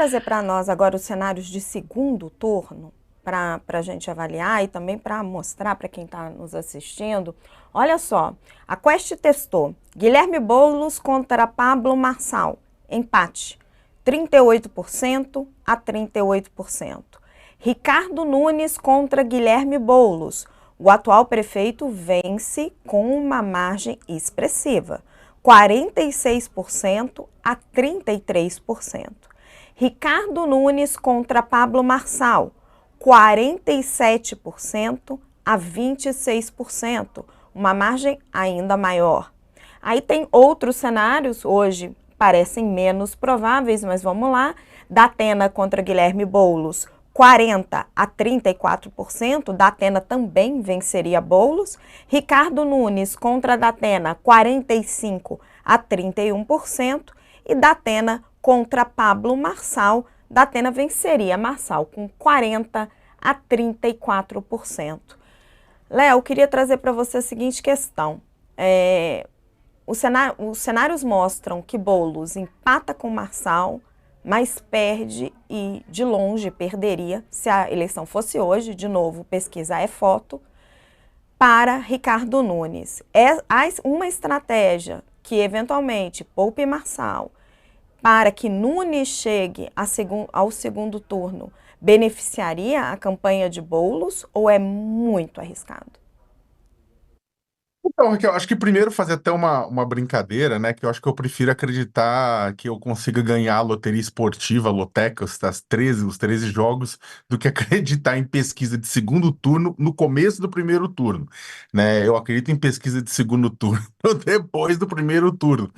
trazer para nós agora os cenários de segundo turno para a gente avaliar e também para mostrar para quem está nos assistindo. Olha só, a Quest testou Guilherme Boulos contra Pablo Marçal, empate, 38% a 38%. Ricardo Nunes contra Guilherme Boulos, o atual prefeito vence com uma margem expressiva, 46% a 33%. Ricardo Nunes contra Pablo Marçal, 47% a 26%, uma margem ainda maior. Aí tem outros cenários, hoje parecem menos prováveis, mas vamos lá. Datena contra Guilherme Boulos, 40% a 34%, Datena também venceria Boulos. Ricardo Nunes contra Datena, 45% a 31%, e Datena contra Pablo Marçal, Datena venceria Marçal com 40% a 34%. Léo, queria trazer para você a seguinte questão. Os cenários mostram que Boulos empata com Marçal, mas perde e de longe perderia, se a eleição fosse hoje, de novo, pesquisa é foto, para Ricardo Nunes. Uma estratégia que eventualmente poupe Marçal, para que Nunes chegue ao segundo turno, beneficiaria a campanha de Boulos ou é muito arriscado? Então, Raquel, acho que primeiro fazer até uma brincadeira, né? Que eu acho que eu prefiro acreditar que eu consiga ganhar a loteria esportiva, a Loteca, os 13 jogos, do que acreditar em pesquisa de segundo turno no começo do primeiro turno, né? Eu acredito em pesquisa de segundo turno depois do primeiro turno.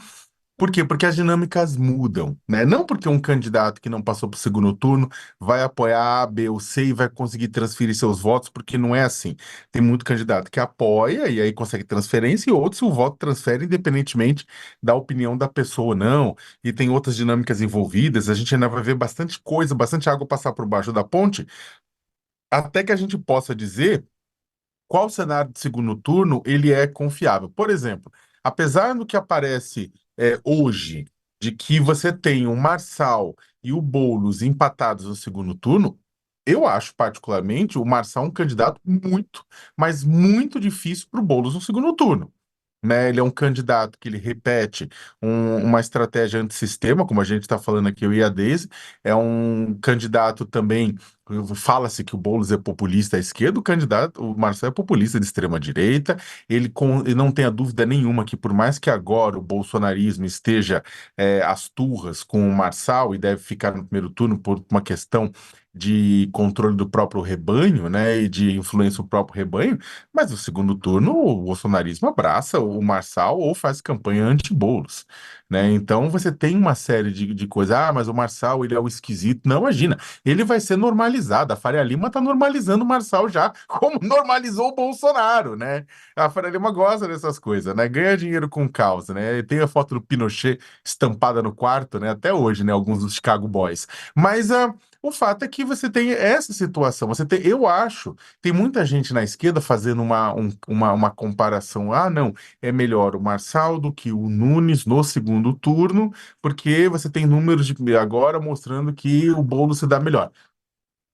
Por quê? Porque as dinâmicas mudam, né? Não porque um candidato que não passou para o segundo turno vai apoiar A, B ou C e vai conseguir transferir seus votos, porque não é assim. Tem muito candidato que apoia e aí consegue transferência, e outros o voto transfere independentemente da opinião da pessoa, ou não. E tem outras dinâmicas envolvidas. A gente ainda vai ver bastante coisa, bastante água passar por baixo da ponte, até que a gente possa dizer qual cenário de segundo turno ele é confiável. Por exemplo, apesar do que aparece hoje, de que você tem o Marçal e o Boulos empatados no segundo turno, eu acho particularmente o Marçal um candidato muito, mas muito difícil para o Boulos no segundo turno, né? Ele é um candidato que ele repete uma estratégia antissistema, como a gente está falando aqui, eu e a Deise. É um candidato também, fala-se que o Boulos é populista à esquerda, o candidato, o Marcelo é populista de extrema direita. Ele não tem a dúvida nenhuma que, por mais que agora o bolsonarismo esteja às turras com o Marçal e deve ficar no primeiro turno por uma questão de controle do próprio rebanho, né, e de influência do próprio rebanho, mas no segundo turno, o bolsonarismo abraça o Marçal ou faz campanha anti-Boulos, né? Então você tem uma série de coisas. Ah, mas o Marçal, ele é o esquisito. Não, imagina, ele vai ser normalizado. A Faria Lima tá normalizando o Marçal já, como normalizou o Bolsonaro, né? A Faria Lima gosta dessas coisas, né? Ganha dinheiro com causa, né? Tem a foto do Pinochet estampada no quarto, né? Até hoje, né? Alguns dos Chicago Boys. Mas o fato é que você tem essa situação. Eu acho, tem muita gente na esquerda fazendo uma comparação. Ah, não, é melhor o Marçal do que o Nunes no segundo turno, porque você tem números agora mostrando que o Boulos se dá melhor.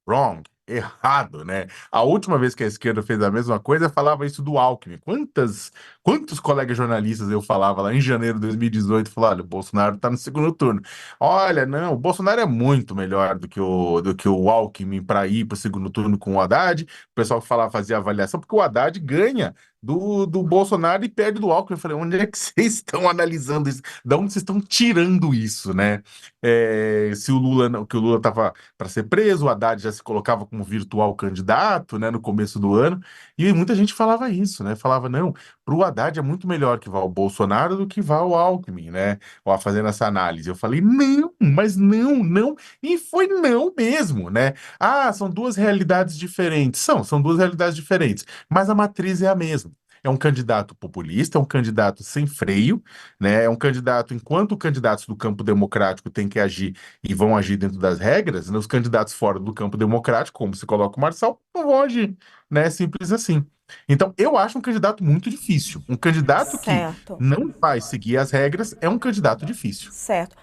Wrong. Errado, né? A última vez que a esquerda fez a mesma coisa, falava isso do Alckmin. Quantos colegas jornalistas eu falava lá em janeiro de 2018, falava, olha, o Bolsonaro tá no segundo turno. Olha, não, o Bolsonaro é muito melhor do que o Alckmin para ir para o segundo turno com o Haddad. O pessoal falava, fazia avaliação, porque o Haddad ganha do Bolsonaro e perde do Alckmin. Eu falei, onde é que vocês estão analisando isso? De onde vocês estão tirando isso, né? Se o Lula, que o Lula estava para ser preso, o Haddad já se colocava como virtual candidato, né, no começo do ano, e muita gente falava isso, né? Falava, não, para o Haddad é muito melhor que vá o Bolsonaro do que vá o Alckmin, né? Ó, fazendo essa análise. Eu falei, não, mas não, não, e foi não mesmo, né? Ah, são duas realidades diferentes. São duas realidades diferentes, mas a matriz é a mesma. É um candidato populista, é um candidato sem freio, né? É um candidato, enquanto candidatos do campo democrático têm que agir e vão agir dentro das regras, né? Os candidatos fora do campo democrático, como se coloca o Marçal, não vão agir, né? Simples assim. Então, eu acho um candidato muito difícil. Um candidato que Certo, não vai seguir as regras é um candidato difícil. certo.